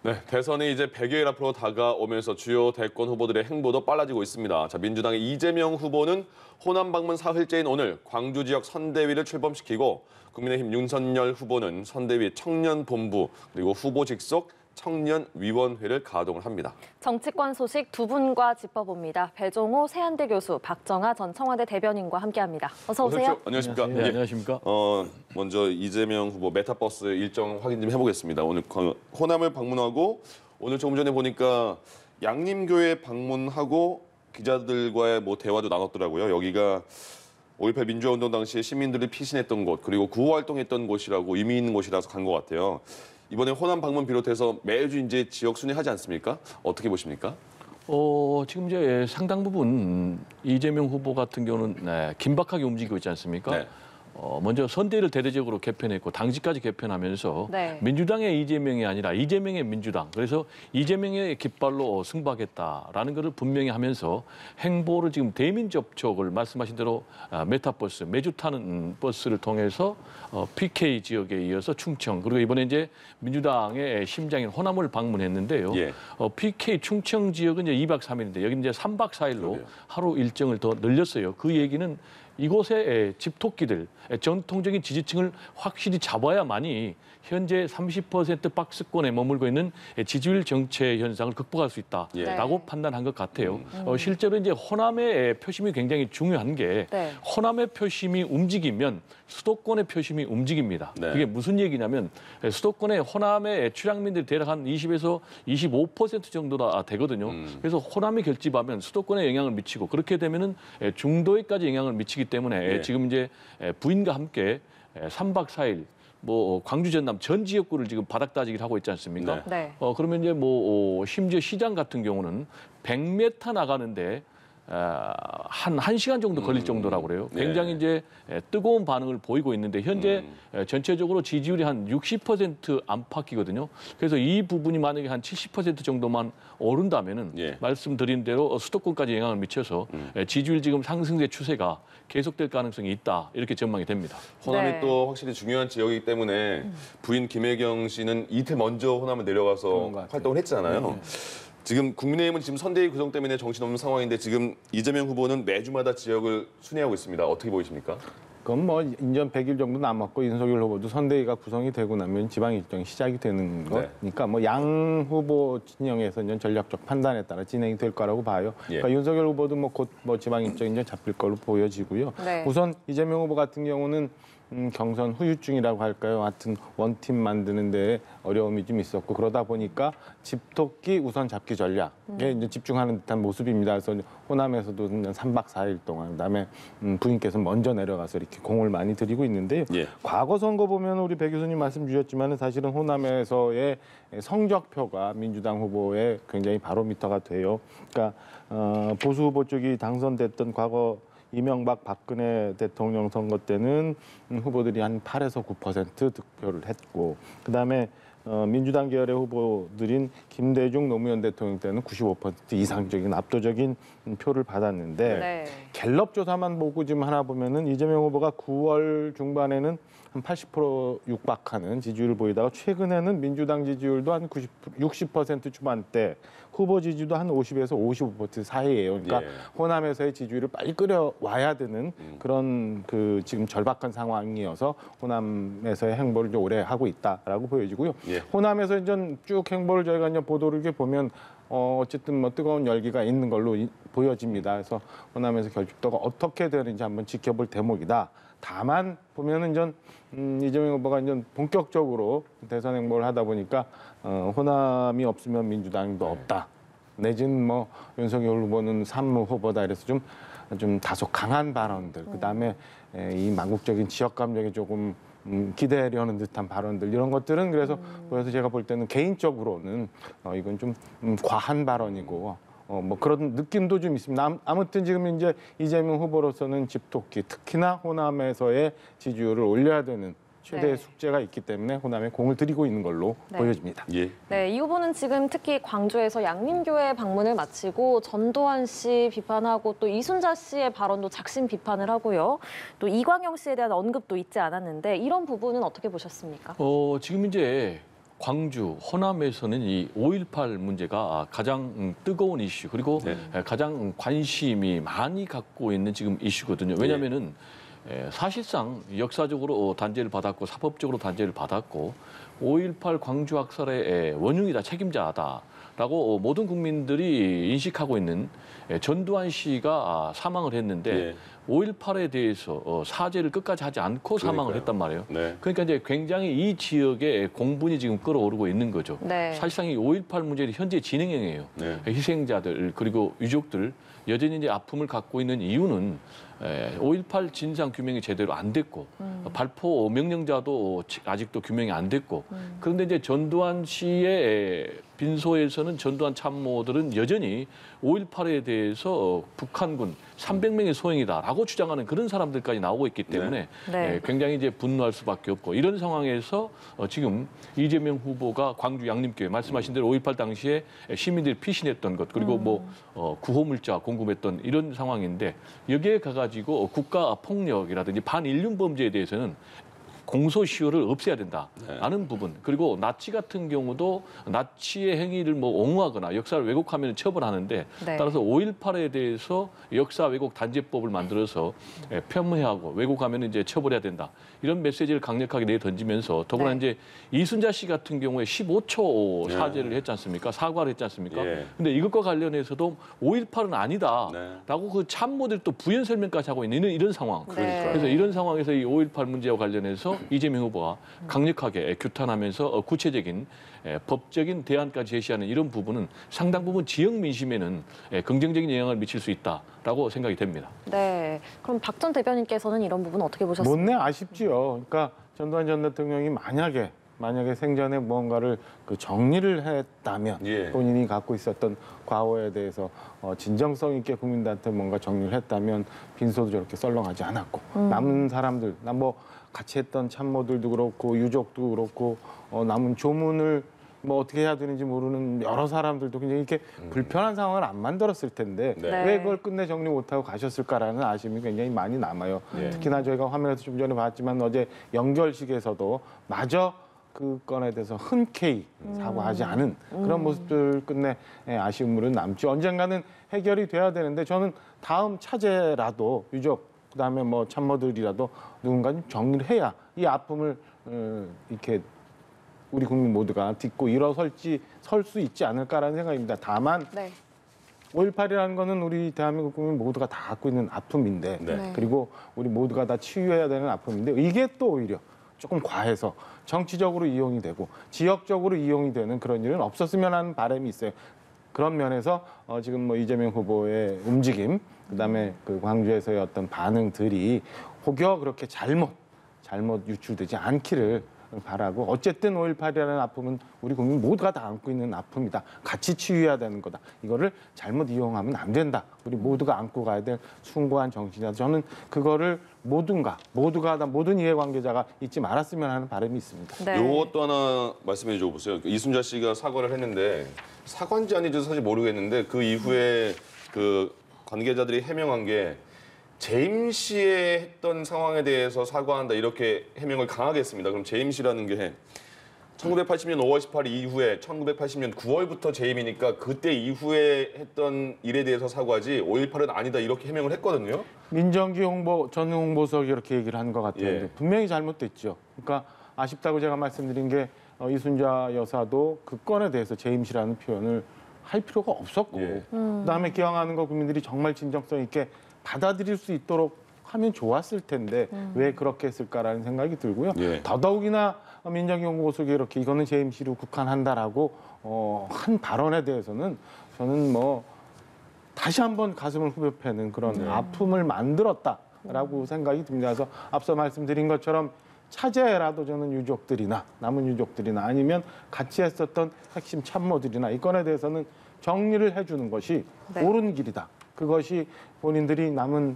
네, 대선이 이제 100여일 앞으로 다가오면서 주요 대권 후보들의 행보도 빨라지고 있습니다. 자, 민주당의 이재명 후보는 호남 방문 사흘째인 오늘 광주 지역 선대위를 출범시키고 국민의힘 윤석열 후보는 선대위 청년본부 그리고 후보 직속 청년위원회를 가동을 합니다. 정치권 소식 두 분과 짚어봅니다. 배종호 세한대 교수, 박정하 전 청와대 대변인과 함께합니다. 어서 오세요. 안녕하십니까? 네, 안녕하십니까? 먼저 이재명 후보 메타버스 일정 확인 좀 해보겠습니다. 오늘 호남을 방문하고 오늘 조금 전에 보니까 양림교회 방문하고 기자들과의 대화도 나눴더라고요. 여기가 5.18 민주화운동 당시에 시민들을 피신했던 곳 그리고 구호활동했던 곳이라고 의미 있는 곳이라서 간 것 같아요. 이번에 호남 방문 비롯해서 매주 이제 지역 순회하지 않습니까? 어떻게 보십니까? 지금 이제 상당 부분 이재명 후보 같은 경우는 긴박하게 움직이고 있지 않습니까? 네. 먼저 선대위를 대대적으로 개편했고 당직까지 개편하면서 네. 민주당의 이재명이 아니라 이재명의 민주당. 그래서 이재명의 깃발로 승부하겠다라는 것을 분명히 하면서 행보를 지금 대민 접촉을 말씀하신 대로 메타버스, 매주 타는 버스를 통해서 PK 지역에 이어서 충청 그리고 이번에 이제 민주당의 심장인 호남을 방문했는데요. 예. PK 충청 지역은 이제 2박 3일인데 여기 이제 3박 4일로 그러게요. 하루 일정을 더 늘렸어요. 그 얘기는 이곳의 집토끼들, 전통적인 지지층을 확실히 잡아야만이 현재 30% 박스권에 머물고 있는 지지율 정체 현상을 극복할 수 있다라고 네. 판단한 것 같아요. 실제로 이제 호남의 표심이 굉장히 중요한 게 네. 호남의 표심이 움직이면 수도권의 표심이 움직입니다. 네. 그게 무슨 얘기냐면 수도권의 호남의 출향민들이 대략 한 20에서 25% 정도나 되거든요. 그래서 호남이 결집하면 수도권에 영향을 미치고 그렇게 되면은 중도에까지 영향을 미치기 때문에 네. 지금 이제 부인과 함께 3박 4일 광주 전남 전 지역구를 지금 바닥다지기를 하고 있지 않습니까? 네. 그러면 이제 심지어 시장 같은 경우는 100m 나가는데 한 1시간 정도 걸릴 정도라고 그래요. 네. 굉장히 이제 뜨거운 반응을 보이고 있는데 현재 전체적으로 지지율이 한 60% 안팎이거든요. 그래서 이 부분이 만약에 한 70% 정도만 오른다면은 예. 말씀드린 대로 수도권까지 영향을 미쳐서 지지율 지금 상승세 추세가 계속될 가능성이 있다. 이렇게 전망이 됩니다. 호남이 네. 또 확실히 중요한 지역이기 때문에 부인 김혜경 씨는 이틀 먼저 호남을 내려가서 활동을 했잖아요. 지금 국민의힘은 지금 선대위 구성 때문에 정신없는 상황인데 지금 이재명 후보는 매주마다 지역을 순회하고 있습니다. 어떻게 보이십니까? 그건 뭐 인전 100일 정도 남았고 윤석열 후보도 선대위가 구성이 되고 나면 지방 일정이 시작이 되는 거니까 뭐 양 후보 진영에서 이제 전략적 판단에 따라 진행이 될 거라고 봐요. 예. 그러니까 윤석열 후보도 뭐 곧 뭐 지방 일정이 이제 잡힐 걸로 보여지고요. 네. 우선 이재명 후보 같은 경우는 경선 후유증이라고 할까요? 하여튼 원팀 만드는 데 어려움이 좀 있었고 그러다 보니까 집토끼 우선 잡기 전략에 이제 집중하는 듯한 모습입니다. 그래서 호남에서도 3박 4일 동안 그다음에 부인께서 먼저 내려가서 이렇게 공을 많이 들이고 있는데요. 예. 과거 선거 보면 우리 배 교수님 말씀 주셨지만 사실은 호남에서의 성적표가 민주당 후보의 굉장히 바로미터가 돼요. 그러니까 보수 후보 쪽이 당선됐던 과거 이명박 박근혜 대통령 선거 때는 후보들이 한 8에서 9% 득표를 했고 그다음에 민주당 계열의 후보들인 김대중 노무현 대통령 때는 95% 이상적인 압도적인 표를 받았는데 네. 갤럽 조사만 보고 지금 하나 보면은 이재명 후보가 9월 중반에는 한 80% 육박하는 지지율을 보이다가 최근에는 민주당 지지율도 한 60% 초반대, 후보 지지도 한 50에서 55% 사이예요. 그러니까 예. 호남에서의 지지율을 빨리 끌어와야 되는 그런 그 지금 절박한 상황이어서 호남에서의 행보를 좀 오래 하고 있다라고 보여지고요. 예. 호남에서 이제 쭉 행보를 저희가 이제 보도를 이렇게 보면 어쨌든 뭐 뜨거운 열기가 있는 걸로 보여집니다. 그래서 호남에서 결집도가 어떻게 되는지 한번 지켜볼 대목이다. 다만 보면은 전 이재명 후보가 이제 본격적으로 대선 행보를 하다 보니까 호남이 없으면 민주당도 없다. 내지는 뭐 윤석열 후보는 삼무 후보다 이래서 좀 다소 강한 발언들. 그다음에 이 망국적인 지역 감정에 조금 기대하려는 듯한 발언들 이런 것들은 그래서 제가 볼 때는 개인적으로는 이건 좀 과한 발언이고 뭐 그런 느낌도 좀 있습니다. 아무튼 지금 이제 이재명 후보로서는 집토끼 특히나 호남에서의 지지율을 올려야 되는 최대의 네. 숙제가 있기 때문에 호남에 공을 들이고 있는 걸로 네. 보여집니다. 예. 네, 이 후보는 지금 특히 광주에서 양림교회 방문을 마치고 전두환 씨 비판하고 또 이순자 씨의 발언도 작심 비판을 하고요. 또 이광영 씨에 대한 언급도 있지 않았는데 이런 부분은 어떻게 보셨습니까? 지금 이제 광주, 호남에서는 이 5.18 문제가 가장 뜨거운 이슈 그리고 가장 관심이 많이 갖고 있는 지금 이슈거든요. 왜냐하면은 사실상 역사적으로 단죄를 받았고 사법적으로 단죄를 받았고 5.18 광주 학살의 원흉이다, 책임자다라고 모든 국민들이 인식하고 있는 전두환 씨가 사망을 했는데 5.18에 대해서 사죄를 끝까지 하지 않고 사망을 했단 말이에요. 그러니까 이제 굉장히 이 지역에 공분이 지금 끌어오르고 있는 거죠. 네. 사실상 이 5.18 문제는 현재 진행형이에요. 희생자들 그리고 유족들 여전히 이제 아픔을 갖고 있는 이유는 5.18 진상 규명이 제대로 안 됐고 발포 명령자도 아직도 규명이 안 됐고 그런데 이제 전두환 씨의 빈소에서는 전두환 참모들은 여전히 5.18에 대해서 북한군 300명의 소행이다라고 주장하는 그런 사람들까지 나오고 있기 때문에 네. 굉장히 이제 분노할 수밖에 없고 이런 상황에서 지금 이재명 후보가 광주 양림교회 말씀하신 대로 5.18 당시에 시민들이 피신했던 것 그리고 뭐 구호 물자 공급했던 이런 상황인데 여기에 가가지고 국가 폭력이라든지 반인륜 범죄에 대해서는 공소시효를 없애야 된다라는 부분 그리고 나치 같은 경우도 나치의 행위를 뭐 옹호하거나 역사를 왜곡하면 처벌하는데 따라서 5.18에 대해서 역사 왜곡 단죄법을 만들어서 폄훼하고 왜곡하면 이제 처벌해야 된다 이런 메시지를 강력하게 내 던지면서 더구나 이제 이순자 씨 같은 경우에 15초 사죄를 했지 않습니까? 사과를 했지 않습니까? 근데 이것과 관련해서도 5.18은 아니다라고 그 참모들 또 부연 설명까지 하고 있는 이런 상황. 그래서 이런 상황에서 이 5.18 문제와 관련해서 이재명 후보가 강력하게 규탄하면서 구체적인 법적인 대안까지 제시하는 이런 부분은 상당 부분 지역 민심에는 긍정적인 영향을 미칠 수 있다라고 생각이 됩니다. 네. 그럼 박 전 대변인께서는 이런 부분 어떻게 보셨습니까? 못내 아쉽지요. 그러니까 전두환 전 대통령이 만약에 생전에 무언가를 정리를 했다면 본인이 갖고 있었던 과거에 대해서 진정성 있게 국민들한테 뭔가 정리를 했다면 빈소도 저렇게 썰렁하지 않았고 남은 사람들, 뭐 같이 했던 참모들도 그렇고 유족도 그렇고 남은 조문을 뭐 어떻게 해야 되는지 모르는 여러 사람들도 굉장히 이렇게 불편한 상황을 안 만들었을 텐데 왜 그걸 끝내 정리 못하고 가셨을까라는 아쉬움이 굉장히 많이 남아요. 특히나 저희가 화면에서 좀 전에 봤지만 어제 연결식에서도 마저 그 건에 대해서 흔쾌히 사과하지 않은 그런 모습들 끝내 아쉬움으로 남죠. 언젠가는 해결이 돼야 되는데 저는 다음 차제라도 유족 그다음에 뭐 참모들이라도 누군가 좀 정리를 해야 이 아픔을 이렇게 우리 국민 모두가 딛고 설 수 있지 않을까라는 생각입니다. 다만 5.18이라는 거는 우리 대한민국 국민 모두가 다 갖고 있는 아픔인데 그리고 우리 모두가 다 치유해야 되는 아픔인데 이게 또 오히려 조금 과해서 정치적으로 이용이 되고 지역적으로 이용이 되는 그런 일은 없었으면 하는 바람이 있어요. 그런 면에서 지금 뭐 이재명 후보의 움직임, 그다음에 그 광주에서의 어떤 반응들이 혹여 그렇게 잘못 유출되지 않기를 바라고 어쨌든 5.18이라는 아픔은 우리 국민 모두가 다 안고 있는 아픔이다. 같이 치유해야 되는 거다. 이거를 잘못 이용하면 안 된다. 우리 모두가 안고 가야 될 숭고한 정신이다. 저는 그거를 모두가 다 모든 이해관계자가 잊지 말았으면 하는 바람이 있습니다. 요것도 하나 말씀해 줘 보세요. 이순자 씨가 사과를 했는데 사과인지 아닌지 사실 모르겠는데 그 이후에 그 관계자들이 해명한 게 재임 씨의 했던 상황에 대해서 사과한다 이렇게 해명을 강하게 했습니다. 그럼 재임 씨라는 게 1980년 5월 18일 이후에 1980년 9월부터 재임이니까 그때 이후에 했던 일에 대해서 사과지 5.18은 아니다 이렇게 해명을 했거든요. 민정기 전 홍보석이 이렇게 얘기를 한 것 같은데 분명히 잘못됐죠. 그러니까 아쉽다고 제가 말씀드린 게 이순자 여사도 그 건에 대해서 재임 씨라는 표현을 할 필요가 없었고 그다음에 기왕하는 거 국민들이 정말 진정성 있게 받아들일 수 있도록 하면 좋았을 텐데 왜 그렇게 했을까라는 생각이 들고요. 더더욱이나 민정기 홍보석이 이렇게 이거는 재임 씨로 국한한다라고 한 발언에 대해서는 저는 뭐 다시 한번 가슴을 후벼 패는 그런 아픔을 만들었다라고 생각이 듭니다. 그래서 앞서 말씀드린 것처럼 차제라도 저는 유족들이나 남은 유족들이나 아니면 같이 했었던 핵심 참모들이나 이 건에 대해서는 정리를 해주는 것이 옳은 길이다. 그것이 본인들이 남은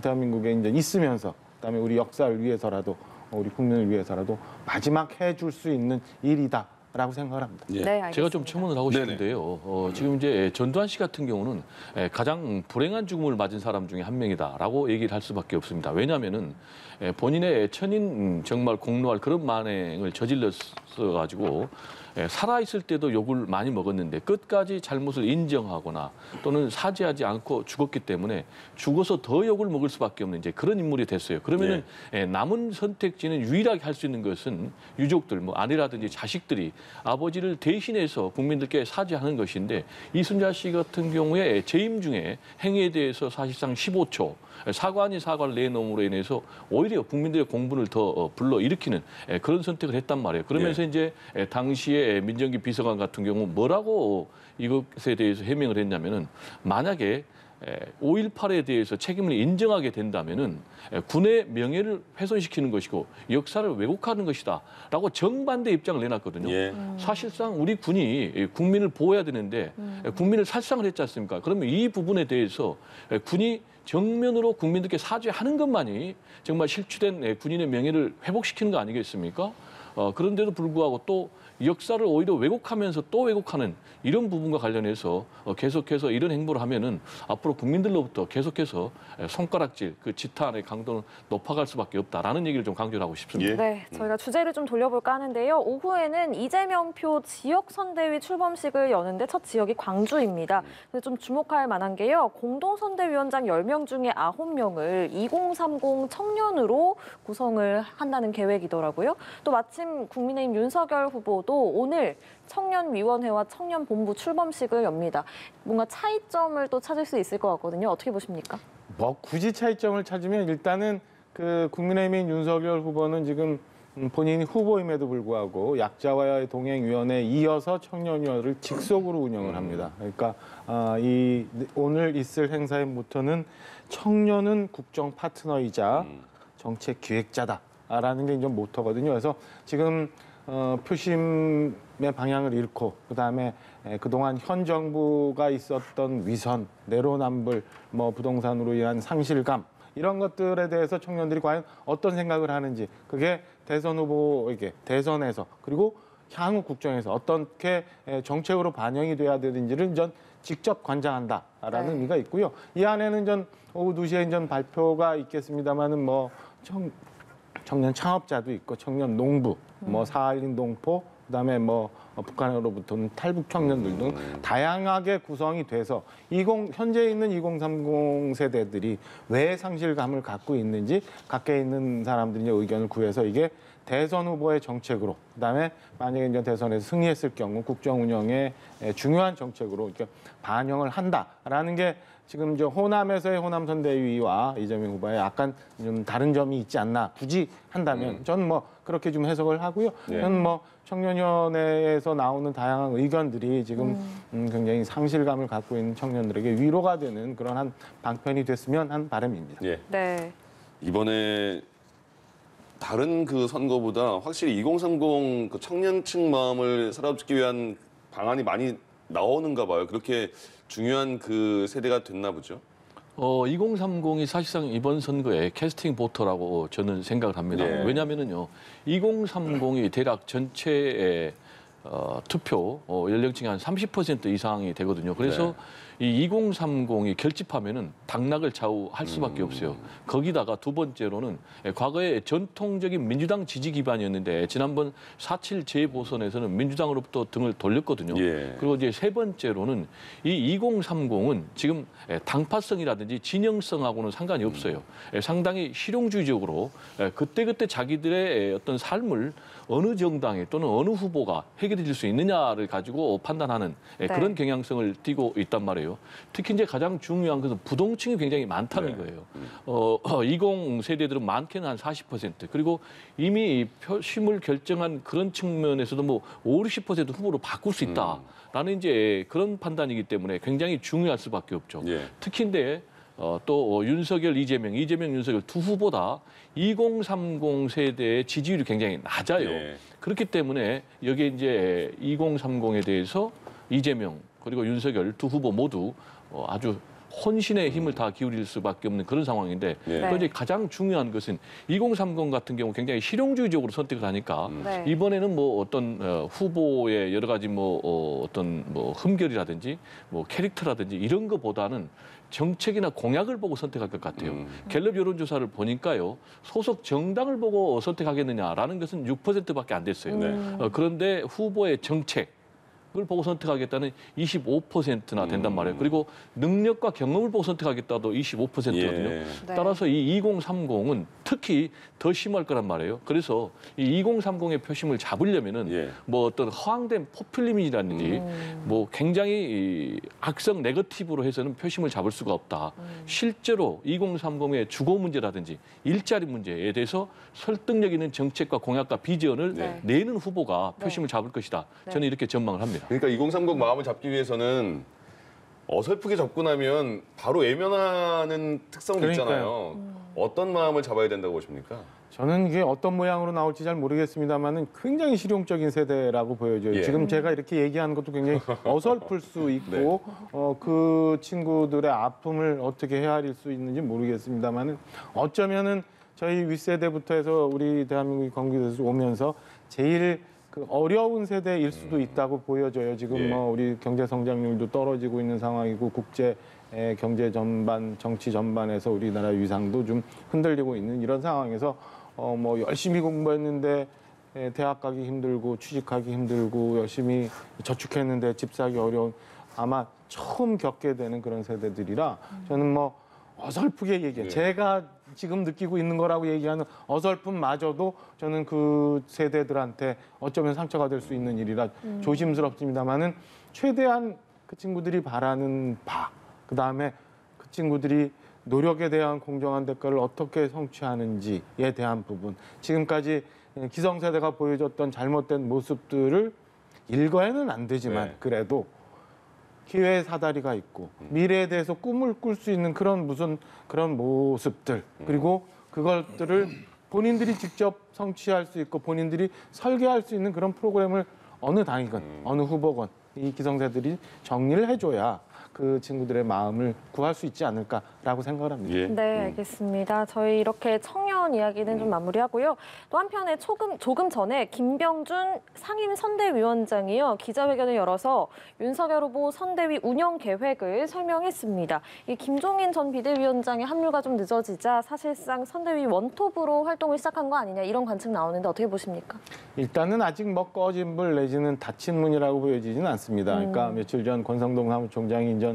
대한민국에 이제 있으면서 그다음에 우리 역사를 위해서라도 우리 국민을 위해서라도 마지막 해줄 수 있는 일이다. 라고 생각을 합니다. 예. 네, 알겠습니다. 제가 좀 첨언을 하고 네네. 싶은데요. 지금 이제 전두환 씨 같은 경우는 가장 불행한 죽음을 맞은 사람 중에 한 명이다라고 얘기를 할 수밖에 없습니다. 왜냐하면은 본인의 천인 정말 공로할 그런 만행을 저질렀어 가지고 살아 있을 때도 욕을 많이 먹었는데 끝까지 잘못을 인정하거나 또는 사죄하지 않고 죽었기 때문에 죽어서 더 욕을 먹을 수밖에 없는 이제 그런 인물이 됐어요. 그러면은 남은 선택지는 유일하게 할 수 있는 것은 유족들, 뭐 아내라든지 자식들이 아버지를 대신해서 국민들께 사죄하는 것인데 이순자 씨 같은 경우에 재임 중에 행위에 대해서 사실상 15초 사과 아닌 사과를 내놓음으로 인해서 오히려 국민들의 공분을 더 불러일으키는 그런 선택을 했단 말이에요. 그러면서 이제 당시에 민정기 비서관 같은 경우 뭐라고 이것에 대해서 해명을 했냐면은 만약에 5.18에 대해서 책임을 인정하게 된다면은 군의 명예를 훼손시키는 것이고 역사를 왜곡하는 것이다라고 정반대 입장을 내놨거든요. 예. 사실상 우리 군이 국민을 보호해야 되는데 국민을 살상을 했지 않습니까? 그러면 이 부분에 대해서 군이 정면으로 국민들께 사죄하는 것만이 정말 실추된 군인의 명예를 회복시키는 거 아니겠습니까? 그런데도 불구하고 또 역사를 오히려 왜곡하면서 또 왜곡하는 이런 부분과 관련해서 계속해서 이런 행보를 하면은 앞으로 국민들로부터 계속해서 손가락질, 그 지탄의 강도는 높아갈 수밖에 없다라는 얘기를 좀 강조를 하고 싶습니다. 예. 네, 저희가 주제를 좀 돌려볼까 하는데요. 오후에는 이재명표 지역 선대위 출범식을 여는데 첫 지역이 광주입니다. 그래서 좀 주목할 만한 게요. 공동선대위원장 10명 중에 9명을 2030 청년으로 구성을 한다는 계획이더라고요. 또 마침 국민의힘 윤석열 후보도 오늘 청년위원회와 청년본부 출범식을 엽니다. 뭔가 차이점을 또 찾을 수 있을 것 같거든요. 어떻게 보십니까? 뭐 굳이 차이점을 찾으면 일단은 그 국민의힘 윤석열 후보는 지금 본인이 후보임에도 불구하고 약자와의 동행위원회에 이어서 청년위원회를 직속으로 운영을 합니다. 그러니까 이 오늘 있을 행사의 모토는 청년은 국정 파트너이자 정책 기획자다라는 게 이제 모토거든요. 그래서 지금 표심의 방향을 잃고 그다음에 그동안 현 정부가 있었던 위선, 내로남불, 뭐 부동산으로 인한 상실감 이런 것들에 대해서 청년들이 과연 어떤 생각을 하는지 그게 대선 후보에게 대선에서 그리고 향후 국정에서 어떻게 정책으로 반영이 돼야 되는지를 전 직접 관장한다라는 의미가 있고요. 이 안에는 전 오후 2시에 전 발표가 있겠습니다마는 뭐 청년 창업자도 있고 청년 농부, 뭐 4.16 동포, 그다음에 뭐 북한으로부터는 탈북 청년들 등 다양하게 구성이 돼서 현재 있는 2030 세대들이 왜 상실감을 갖고 있는지 각계 있는 사람들의 의견을 구해서 이게 대선 후보의 정책으로 그다음에 만약에 이제 대선에서 승리했을 경우 국정 운영의 중요한 정책으로 이렇게 반영을 한다라는 게 지금 이제 호남에서의 호남 선대위와 이재명 후보의 약간 좀 다른 점이 있지 않나 굳이 한다면 저는 뭐 그렇게 좀 해석을 하고요. 저는 뭐 청년위원회에서 나오는 다양한 의견들이 지금 굉장히 상실감을 갖고 있는 청년들에게 위로가 되는 그런 한 방편이 됐으면 한 바람입니다. 예. 네. 이번에 다른 그 선거보다 확실히 2030 그 청년층 마음을 사로잡기 위한 방안이 많이 나오는가 봐요. 그렇게 중요한 그 세대가 됐나 보죠. 2030이 사실상 이번 선거에 캐스팅 보터라고 저는 생각을 합니다. 네. 왜냐하면은요, 2030이 대략 전체의 투표 연령층이 한 30% 이상이 되거든요. 그래서 이 2030이 결집하면은 당락을 좌우할 수밖에 없어요. 거기다가 두 번째로는 과거에 전통적인 민주당 지지 기반이었는데 지난번 4.7 재보선에서는 민주당으로부터 등을 돌렸거든요. 예. 그리고 이제 세 번째로는 이 2030은 지금 당파성이라든지 진영성하고는 상관이 없어요. 상당히 실용주의적으로 그때그때 자기들의 어떤 삶을 어느 정당에 또는 어느 후보가 해결해 줄 수 있느냐를 가지고 판단하는 그런 경향성을 띠고 있단 말이에요. 특히 이제 가장 중요한 것은 부동층이 굉장히 많다는 거예요. 20 세대들은 많게는 한 40%. 그리고 이미 표심을 결정한 그런 측면에서도 뭐 50% 후보로 바꿀 수 있다라는 이제 그런 판단이기 때문에 굉장히 중요할 수밖에 없죠. 예. 특히인데 또 윤석열, 이재명, 윤석열 두 후보다 2030 세대의 지지율이 굉장히 낮아요. 예. 그렇기 때문에 여기에 이제 2030에 대해서 이재명 그리고 윤석열 두 후보 모두 아주 혼신의 힘을 다 기울일 수밖에 없는 그런 상황인데 네. 또 이제 가장 중요한 것은 2030 같은 경우 굉장히 실용주의적으로 선택을 하니까 네. 이번에는 뭐 어떤 후보의 여러 가지 어떤 흠결이라든지 뭐 캐릭터라든지 이런 것보다는 정책이나 공약을 보고 선택할 것 같아요. 갤럽 여론조사를 보니까요. 소속 정당을 보고 선택하겠느냐라는 것은 6%밖에 안 됐어요. 네. 그런데 후보의 정책 을 보고 선택하겠다는 25%나 된단 말이에요. 그리고 능력과 경험을 보고 선택하겠다도 25%거든요. 예. 네. 따라서 이 2030은 특히 더 심할 거란 말이에요. 그래서 이 2030의 표심을 잡으려면은 예. 뭐 어떤 허황된 포퓰리즘이라든지 뭐 굉장히 이 악성 네거티브로 해서는 표심을 잡을 수가 없다. 실제로 2030의 주거 문제라든지 일자리 문제에 대해서 설득력 있는 정책과 공약과 비전을 네. 내는 후보가 네. 표심을 잡을 것이다. 네. 저는 이렇게 전망을 합니다. 그러니까 2030 마음을 잡기 위해서는 어설프게 접근하면 바로 외면하는 특성도 그러니까요. 있잖아요. 어떤 마음을 잡아야 된다고 보십니까? 저는 이게 어떤 모양으로 나올지 잘 모르겠습니다만은 굉장히 실용적인 세대라고 보여져요. 예. 지금 제가 이렇게 얘기하는 것도 굉장히 어설플 수 있고 그 친구들의 아픔을 어떻게 헤아릴 수 있는지 모르겠습니다만은 어쩌면은 저희 윗세대부터 해서 우리 대한민국이 건국돼서 오면서 제일 그 어려운 세대일 수도 있다고 보여져요. 지금 예. 뭐 우리 경제 성장률도 떨어지고 있는 상황이고 국제 경제 전반, 정치 전반에서 우리나라 위상도 좀 흔들리고 있는 이런 상황에서 뭐 열심히 공부했는데 대학 가기 힘들고 취직하기 힘들고 열심히 저축했는데 집 사기 어려운 아마 처음 겪게 되는 그런 세대들이라 저는 뭐 어설프게 얘기해. 네. 제가 지금 느끼고 있는 거라고 얘기하는 어설픔마저도 저는 그 세대들한테 어쩌면 상처가 될 수 있는 일이라 조심스럽습니다만은 최대한 그 친구들이 바라는 바, 그 다음에 그 친구들이 노력에 대한 공정한 대가를 어떻게 성취하는지에 대한 부분. 지금까지 기성세대가 보여줬던 잘못된 모습들을 일거에는 안 되지만 네. 그래도 기회의 사다리가 있고 미래에 대해서 꿈을 꿀 수 있는 그런 그런 모습들 그리고 그것들을 본인들이 직접 성취할 수 있고 본인들이 설계할 수 있는 그런 프로그램을 어느 당이건 어느 후보건 이 기성세들이 정리를 해줘야 그 친구들의 마음을 구할 수 있지 않을까라고 생각을 합니다. 예. 네, 알겠습니다. 저희 이렇게 청년 이야기는 좀 마무리하고요. 또 한편에 조금 전에 김병준 상임선대위원장이요 기자회견을 열어서 윤석열 후보 선대위 운영 계획을 설명했습니다. 이 김종인 전 비대위원장의 합류가 좀 늦어지자 사실상 선대위 원톱으로 활동을 시작한 거 아니냐 이런 관측 나오는데 어떻게 보십니까? 일단은 아직 뭐 꺼진 불 내지는 닫힌 문이라고 보여지지는 않습니다. 그러니까 며칠 전 권성동 사무총장이 이제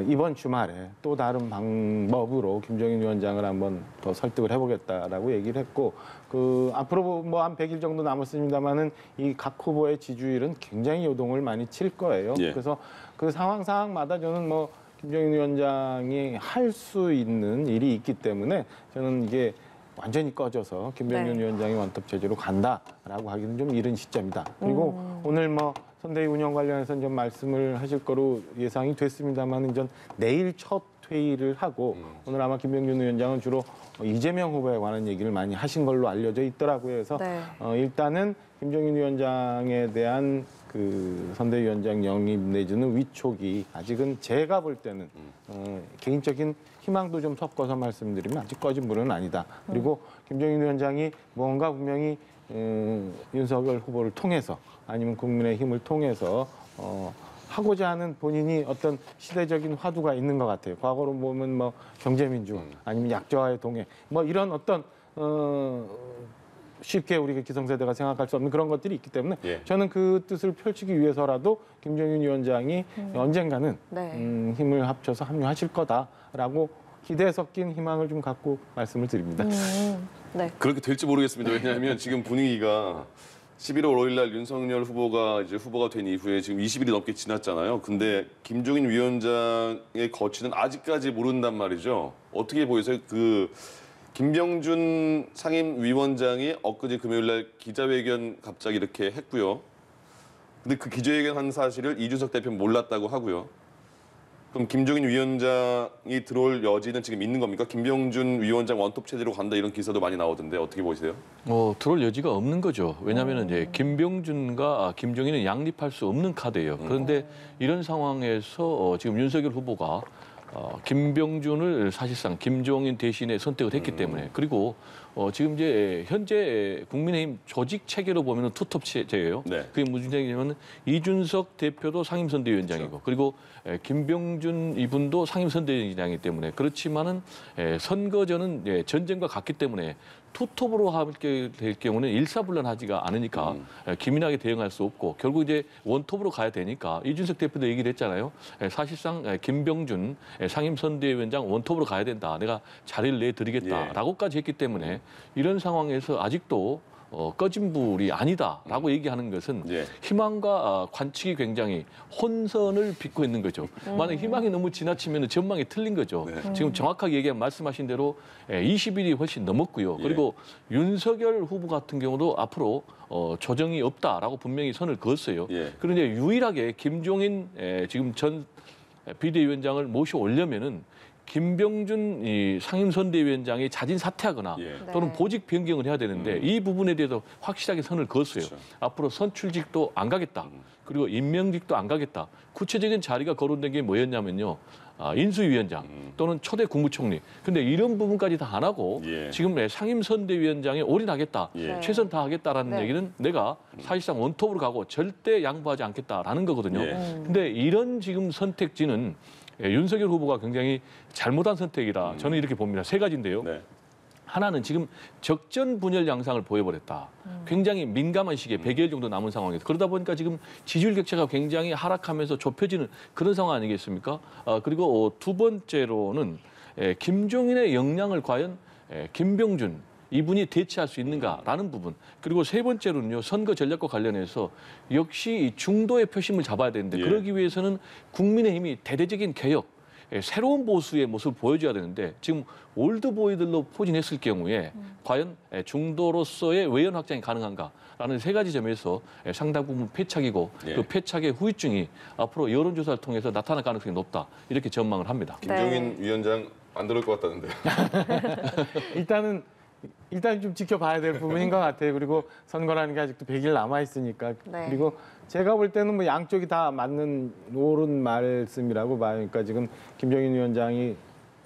이번 주말에 또 다른 방법으로 김종인 위원장을 한번 더 설득을 해보겠다라고 얘기를 했고 그 앞으로 뭐 한 100일 정도 남았습니다만은 이 각 후보의 지지율은 굉장히 요동을 많이 칠 거예요. 예. 그래서 그 상황마다 저는 뭐 김종인 위원장이 할 수 있는 일이 있기 때문에 저는 이게 완전히 꺼져서 김병준 네. 위원장이 원톱 체제로 간다라고 하기는 좀 이른 시점이다. 그리고 오늘 뭐 선대위 운영 관련해서는 좀 말씀을 하실 거로 예상이 됐습니다만 이제 내일 첫 회의를 하고 오늘 아마 김병준 위원장은 주로 이재명 후보에 관한 얘기를 많이 하신 걸로 알려져 있더라고요. 그래서 네. 일단은 김종인 위원장에 대한 그 선대위원장 영입 내지는 위촉이 아직은 제가 볼 때는 개인적인 희망도 좀 섞어서 말씀드리면 아직 꺼진 불은 아니다. 그리고 김종인 위원장이 뭔가 분명히 윤석열 후보를 통해서 아니면 국민의힘을 통해서 하고자 하는 본인이 어떤 시대적인 화두가 있는 것 같아요. 과거로 보면 뭐 경제민주화 아니면 약자와의 동행 뭐 이런 어떤 쉽게 우리가 기성세대가 생각할 수 없는 그런 것들이 있기 때문에 예. 저는 그 뜻을 펼치기 위해서라도 김종인 위원장이 언젠가는 네. 힘을 합쳐서 합류하실 거다라고 기대에 섞인 희망을 좀 갖고 말씀을 드립니다. 네. 그렇게 될지 모르겠습니다. 왜냐하면 지금 분위기가 11월 5일 날 윤석열 후보가 이제 후보가 된 이후에 지금 20일이 넘게 지났잖아요. 근데 김종인 위원장의 거취는 아직까지 모른단 말이죠. 어떻게 보이세요? 그 김병준 상임위원장이 엊그제 금요일 날 기자회견 갑자기 이렇게 했고요. 근데 그 기자회견 한 사실을 이준석 대표는 몰랐다고 하고요. 그럼 김종인 위원장이 들어올 여지는 지금 있는 겁니까? 김병준 위원장 원톱 체제로 간다 이런 기사도 많이 나오던데 어떻게 보이세요? 들어올 여지가 없는 거죠. 왜냐하면 이제 김병준과 김종인은 양립할 수 없는 카드예요. 그런데 이런 상황에서 지금 윤석열 후보가 김병준을 사실상 김종인 대신에 선택을 했기 때문에 그리고 지금 이제 현재 국민의힘 조직 체계로 보면은 투톱 체제예요. 네. 그게 무슨 얘기냐면 이준석 대표도 상임선대위원장이고 그리고 김병준 이분도 상임선대위원장이기 때문에 그렇지만은 선거전은 전쟁과 같기 때문에 투톱으로 하게 될 경우는 일사불란하지가 않으니까 기민하게 대응할 수 없고 결국 이제 원톱으로 가야 되니까 이준석 대표도 얘기를 했잖아요. 사실상 김병준 상임선대위원장 원톱으로 가야 된다. 내가 자리를 내드리겠다라고까지 했기 때문에 이런 상황에서 아직도 꺼진 불이 아니다라고 얘기하는 것은 예. 희망과 관측이 굉장히 혼선을 빚고 있는 거죠. 만약 희망이 너무 지나치면 전망이 틀린 거죠. 네. 지금 정확하게 얘기하면 말씀하신 대로 20일이 훨씬 넘었고요. 예. 그리고 윤석열 후보 같은 경우도 앞으로 조정이 없다라고 분명히 선을 그었어요. 예. 그런데 유일하게 김종인 지금 전 비대위원장을 모셔 오려면은 김병준 이 상임선대위원장이 자진 사퇴하거나 예. 또는 네. 보직 변경을 해야 되는데 이 부분에 대해서 확실하게 선을 그었어요. 그렇죠. 앞으로 선출직도 안 가겠다. 그리고 임명직도 안 가겠다. 구체적인 자리가 거론된 게 뭐였냐면요. 인수위원장 또는 초대 국무총리. 근데 이런 부분까지 다 안 하고 예. 지금 상임선대위원장에 올인하겠다. 예. 최선 다하겠다라는 네. 얘기는 내가 사실상 원톱으로 가고 절대 양보하지 않겠다라는 거거든요. 예. 근데 이런 지금 선택지는 윤석열 후보가 굉장히 잘못한 선택이라 저는 이렇게 봅니다. 세 가지인데요. 네. 하나는 지금 적전 분열 양상을 보여버렸다. 굉장히 민감한 시기에 100일 정도 남은 상황에서 그러다 보니까 지금 지지율 격차가 굉장히 하락하면서 좁혀지는 그런 상황 아니겠습니까? 그리고 두 번째로는 김종인의 역량을 과연 김병준 이분이 대체할 수 있는가라는 부분. 그리고 세 번째로는요. 선거 전략과 관련해서 역시 이 중도의 표심을 잡아야 되는데 예. 그러기 위해서는 국민의힘이 대대적인 개혁, 새로운 보수의 모습을 보여줘야 되는데 지금 올드보이들로 포진했을 경우에 과연 중도로서의 외연 확장이 가능한가라는 세 가지 점에서 상당 부분 패착이고 예. 그 패착의 후유증이 앞으로 여론조사를 통해서 나타날 가능성이 높다. 이렇게 전망을 합니다. 김종인 위원장 안 들을 것 같다는데. 일단 좀 지켜봐야 될 부분인 것 같아요. 그리고 선거라는 게 아직도 100일 남아 있으니까. 네. 그리고 제가 볼 때는 뭐 양쪽이 다 맞는 옳은 말씀이라고 봐요. 그러니까 지금 김종인 위원장이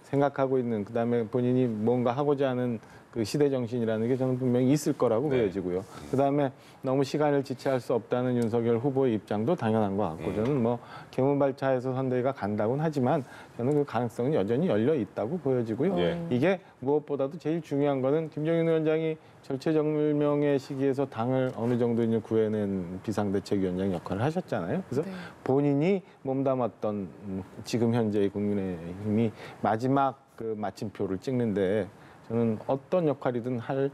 생각하고 있는 그다음에 본인이 뭔가 하고자 하는 그 시대 정신이라는 게 저는 분명히 있을 거라고 네. 보여지고요. 그다음에 너무 시간을 지체할 수 없다는 윤석열 후보의 입장도 당연한 것 같고 저는 뭐 개문발차에서 선대위가 간다고는 하지만 저는 그 가능성은 여전히 열려 있다고 보여지고요. 예. 이게 무엇보다도 제일 중요한 거는 김종인 위원장이 절체절명의 시기에서 당을 어느 정도 이제 구해낸 비상대책위원장 역할을 하셨잖아요. 그래서 본인이 몸담았던 지금 현재의 국민의힘이 마지막 그 마침표를 찍는데 저는 어떤 역할이든 할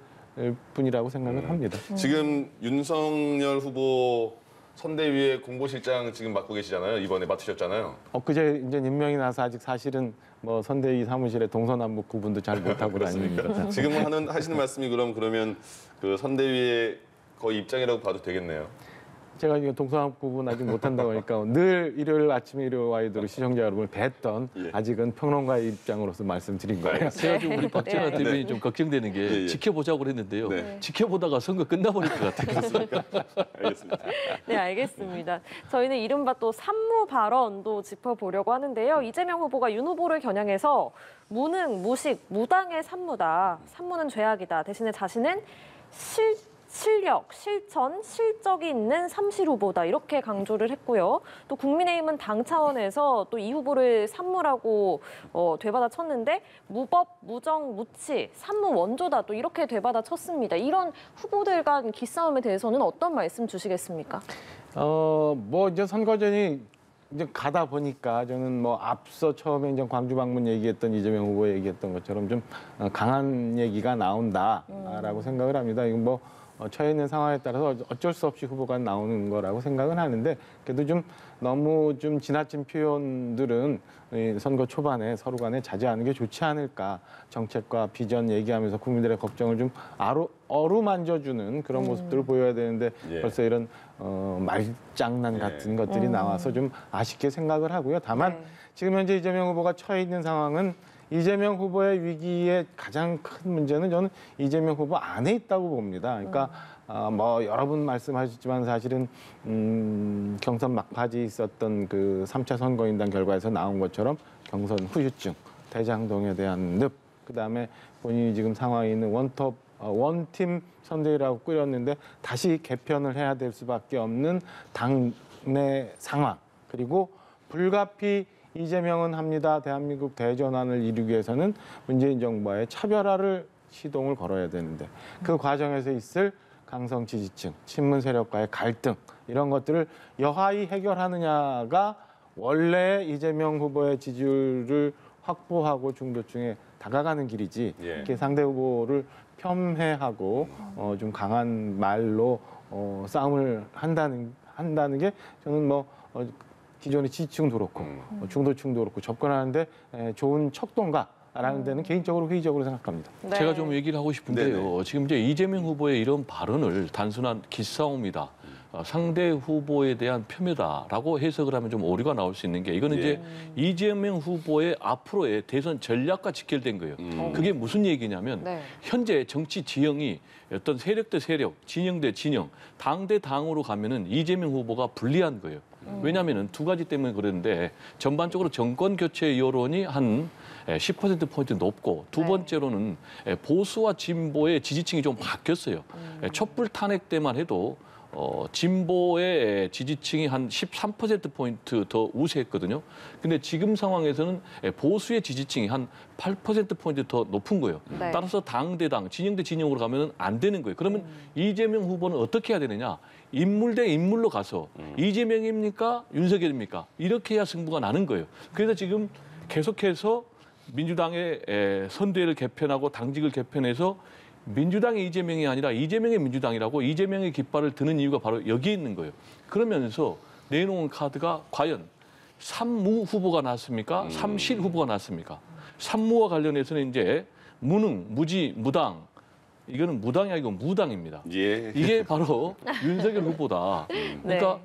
뿐이라고 생각을 합니다. 지금 윤석열 후보 선대위의 공보실장 지금 맡고 계시잖아요. 이번에 맡으셨잖아요. 엊그제 이제 임명이 나서 아직 사실은 뭐 선대위 사무실에 동서남북 구분도 잘 못하고 다닙니다. 지금 하시는 말씀이 그러면 그 선대위의 거의 입장이라고 봐도 되겠네요. 제가 이거 동서남북 구분 아직 못한다고 하니까 늘 일요일 아침에 일요와이드로 시청자 여러분을 뵀던 예. 아직은 평론가의 입장으로서 말씀드린 거예요. 제가 좀 우리 박정환 대변인이 좀 걱정되는 게 예, 예. 지켜보자고 그랬는데요. 네. 지켜보다가 선거 끝나버릴 것 같아요. 알겠습니다. 네, 알겠습니다. 저희는 이른바 또 산무 발언도 짚어보려고 하는데요. 이재명 후보가 윤 후보를 겨냥해서 무능, 무식, 무당의 산무다. 산무는 죄악이다. 대신에 자신은 실력, 실천, 실적이 있는 삼실 후보다 이렇게 강조를 했고요. 또 국민의힘은 당 차원에서 또 이 후보를 산무라고 되받아쳤는데 무법, 무정, 무치, 산무 원조다 또 이렇게 되받아쳤습니다. 이런 후보들 간 기싸움에 대해서는 어떤 말씀 주시겠습니까? 뭐 이제 선거전이 이제 가다 보니까 저는 뭐 앞서 처음에 이제 광주 방문 얘기했던 이재명 후보 얘기했던 것처럼 좀 강한 얘기가 나온다라고 생각을 합니다. 이건 뭐 처해 있는 상황에 따라서 어쩔 수 없이 후보가 나오는 거라고 생각은 하는데 그래도 좀 너무 좀 지나친 표현들은 이 선거 초반에 서로 간에 자제하는 게 좋지 않을까. 정책과 비전 얘기하면서 국민들의 걱정을 좀 어루만져주는 그런 모습들을 보여야 되는데 예. 벌써 이런 말장난 같은 것들이 나와서 좀 아쉽게 생각을 하고요. 다만 네. 지금 현재 이재명 후보가 처해 있는 상황은 이재명 후보의 위기의 가장 큰 문제는 저는 이재명 후보 안에 있다고 봅니다. 그러니까 뭐 여러 분 말씀하셨지만 사실은 경선 막바지 있었던 그 3차 선거인단 결과에서 나온 것처럼 경선 후유증, 대장동에 대한 늪, 그다음에 본인이 지금 상황에 있는 원팀 선대위라고 꾸렸는데 다시 개편을 해야 될 수밖에 없는 당내 상황, 그리고 불가피 이재명은 합니다. 대한민국 대전환을 이루기 위해서는 문재인 정부와의 차별화를 시동을 걸어야 되는데 그 과정에서 있을 강성 지지층, 친문 세력과의 갈등 이런 것들을 여하히 해결하느냐가 원래 이재명 후보의 지지율을 확보하고 중도층에 다가가는 길이지 예. 이렇게 상대 후보를 폄훼하고 좀 강한 말로 싸움을 한다는 게 저는 뭐 기존의 지지층도 그렇고 중도층도 그렇고 접근하는데 좋은 척도인가라는 데는 개인적으로 회의적으로 생각합니다. 네. 제가 좀 얘기를 하고 싶은데요. 네네. 지금 이제 이재명 후보의 이런 발언을 단순한 기싸움이다, 상대 후보에 대한 폄훼다라고 해석을 하면 좀 오류가 나올 수 있는 게 이거는 예. 이제 이재명 후보의 앞으로의 대선 전략과 직결된 거예요. 그게 무슨 얘기냐면 네. 현재 정치 지형이 어떤 세력 대 세력, 진영 대 진영, 당 대 당으로 가면은 이재명 후보가 불리한 거예요. 왜냐하면은 두 가지 때문에 그런데 전반적으로 정권 교체 여론이 한 10%포인트 높고 두 네. 번째로는 보수와 진보의 지지층이 좀 바뀌었어요. 촛불 탄핵 때만 해도 진보의 지지층이 한 13%포인트 더 우세했거든요. 근데 지금 상황에서는 보수의 지지층이 한 8%포인트 더 높은 거예요. 네. 따라서 당 대 당, 진영 대 진영으로 가면 안 되는 거예요. 그러면 이재명 후보는 어떻게 해야 되느냐? 인물 대 인물로 가서 이재명입니까? 윤석열입니까? 이렇게 해야 승부가 나는 거예요. 그래서 지금 계속해서 민주당의 선대위를 개편하고 당직을 개편해서 민주당의 이재명이 아니라 이재명의 민주당이라고 이재명의 깃발을 드는 이유가 바로 여기에 있는 거예요. 그러면서 내놓은 카드가 과연 삼무 후보가 나왔습니까? 삼실 후보가 나왔습니까? 삼무와 관련해서는 이제 무능, 무지, 무당, 이거는 무당이 아니고 무당입니다. 예. 이게 바로 윤석열 후보다. 그러니까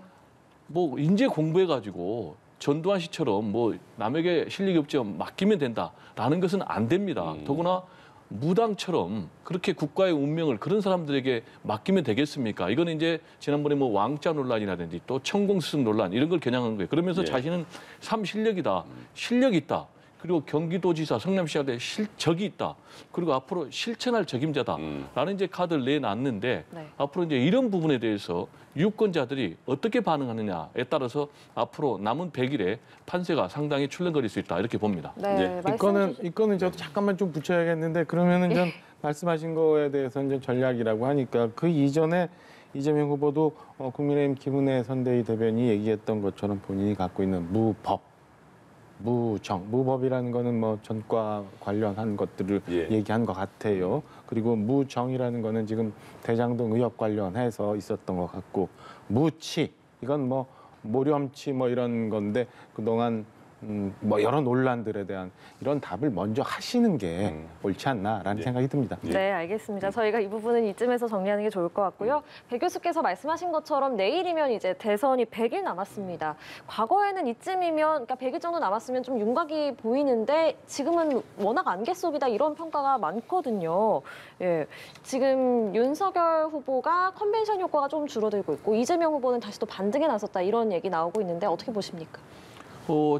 뭐 인재 공부해가지고 전두환 씨처럼 뭐 남에게 실력이 없지만 맡기면 된다라는 것은 안 됩니다. 더구나 무당처럼 그렇게 국가의 운명을 그런 사람들에게 맡기면 되겠습니까? 이거는 이제 지난번에 뭐 왕자 논란이라든지 또 천공스승 논란 이런 걸 겨냥한 거예요. 그러면서 예. 자신은 실력이다, 실력이 있다. 그리고 경기도지사 성남시장에 적이 있다. 그리고 앞으로 실천할 적임자다라는 이제 카드를 내놨는데 네. 앞으로 이제 이런 부분에 대해서 유권자들이 어떻게 반응하느냐에 따라서 앞으로 남은 100일에 판세가 상당히 출렁거릴 수 있다 이렇게 봅니다. 네. 네. 이거는 저도 잠깐만 좀 붙여야겠는데 그러면은 전 말씀하신 거에 대해서 이제 전략이라고 하니까 그 이전에 이재명 후보도 국민의힘 김은혜 선대위 대변인이 얘기했던 것처럼 본인이 갖고 있는 무법, 무정, 무법이라는 거는 뭐 전과 관련한 것들을 예. 얘기한 것 같아요. 그리고 무정이라는 거는 지금 대장동 의혹 관련해서 있었던 것 같고 무치 이건 뭐 모렴치 뭐 이런 건데 그동안 뭐 여러 논란들에 대한 이런 답을 먼저 하시는 게 옳지 않나라는 예. 생각이 듭니다. 네, 알겠습니다. 저희가 이 부분은 이쯤에서 정리하는 게 좋을 것 같고요. 배 교수께서 말씀하신 것처럼 내일이면 이제 대선이 100일 남았습니다. 과거에는 이쯤이면, 그러니까 100일 정도 남았으면 좀 윤곽이 보이는데 지금은 워낙 안개 속이다 이런 평가가 많거든요. 예, 지금 윤석열 후보가 컨벤션 효과가 좀 줄어들고 있고 이재명 후보는 다시 또 반등에 나섰다 이런 얘기 나오고 있는데 어떻게 보십니까?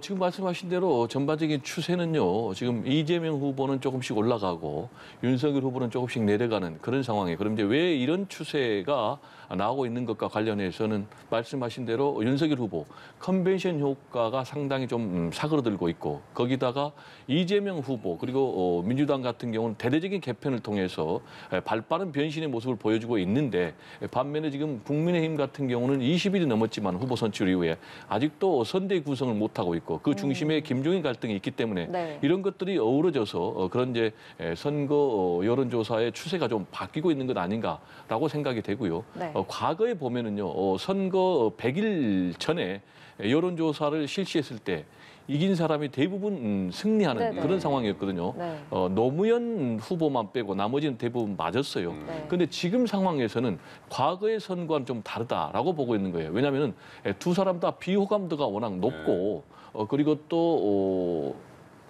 지금 말씀하신 대로 전반적인 추세는요. 지금 이재명 후보는 조금씩 올라가고 윤석열 후보는 조금씩 내려가는 그런 상황이에요. 그럼 이제 왜 이런 추세가 나오고 있는 것과 관련해서는 말씀하신 대로 윤석열 후보 컨벤션 효과가 상당히 좀 사그러들고 있고 거기다가 이재명 후보 그리고 민주당 같은 경우는 대대적인 개편을 통해서 발빠른 변신의 모습을 보여주고 있는데 반면에 지금 국민의힘 같은 경우는 20일이 넘었지만 후보 선출 이후에 아직도 선대 구성을 못하고 있고 그 중심에 김종인 갈등이 있기 때문에 네. 이런 것들이 어우러져서 그런 이제 선거 여론조사의 추세가 좀 바뀌고 있는 것 아닌가라고 생각이 되고요. 네. 과거에 보면은요, 선거 100일 전에 여론조사를 실시했을 때 이긴 사람이 대부분 승리하는 네네. 그런 상황이었거든요. 네. 노무현 후보만 빼고 나머지는 대부분 맞았어요. 네. 근데 지금 상황에서는 과거의 선거와는 좀 다르다라고 보고 있는 거예요. 왜냐하면 두 사람 다 비호감도가 워낙 높고 그리고 또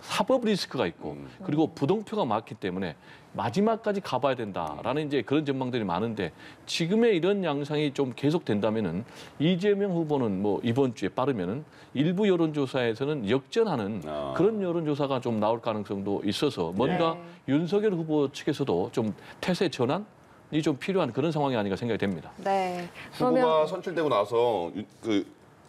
사법 리스크가 있고 그리고 부동표가 많기 때문에 마지막까지 가봐야 된다라는 이제 그런 전망들이 많은데 지금의 이런 양상이 좀 계속된다면은 이재명 후보는 뭐 이번 주에 빠르면은 일부 여론조사에서는 역전하는 그런 여론조사가 좀 나올 가능성도 있어서 뭔가 윤석열 후보 측에서도 좀 태세 전환이 좀 필요한 그런 상황이 아닌가 생각이 됩니다. 네. 후보가 선출되고 나서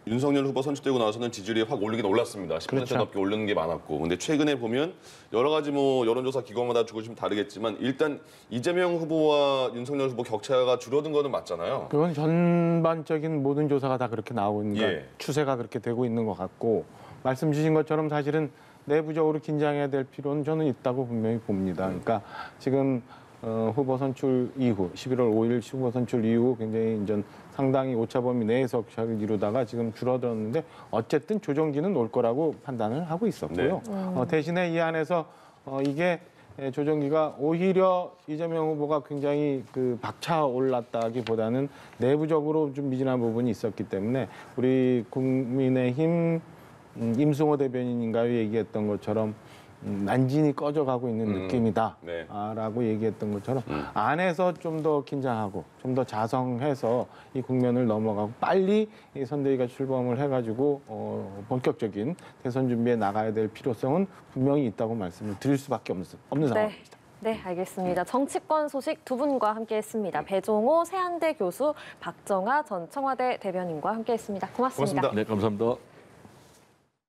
윤석열 후보 선출되고 나서는 지지율이 확 올리긴 올랐습니다. 10% 그렇죠. 넘게 오르는 게 많았고. 근데 최근에 보면 여러 가지 뭐 여론조사 기관마다 조금씩 다르겠지만 일단 이재명 후보와 윤석열 후보 격차가 줄어든 거는 맞잖아요. 그건 전반적인 모든 조사가 다 그렇게 나오니까 예. 추세가 그렇게 되고 있는 것 같고 말씀 주신 것처럼 사실은 내부적으로 긴장해야 될 필요는 저는 있다고 분명히 봅니다. 그러니까 지금 후보 선출 이후 11월 5일 후보 선출 이후 굉장히 이제 상당히 오차 범위 내에서 격차를 이루다가 지금 줄어들었는데 어쨌든 조정기는 올 거라고 판단을 하고 있었고요. 대신에 이 안에서 이게 조정기가 오히려 이재명 후보가 굉장히 그 박차 올랐다기보다는 내부적으로 좀 미진한 부분이 있었기 때문에 우리 국민의힘 임승호 대변인인가요 얘기했던 것처럼 난진이 꺼져가고 있는 느낌이다 네. 라고 얘기했던 것처럼 안에서 좀 더 긴장하고 좀 더 자성해서 이 국면을 넘어가고 빨리 이 선대위가 출범을 해가지고 본격적인 대선 준비에 나가야 될 필요성은 분명히 있다고 말씀을 드릴 수밖에 없는 상황입니다. 네, 알겠습니다. 정치권 소식 두 분과 함께했습니다. 배종호 세한대 교수, 박정아 전 청와대 대변인과 함께했습니다. 고맙습니다. 고맙습니다. 네, 감사합니다.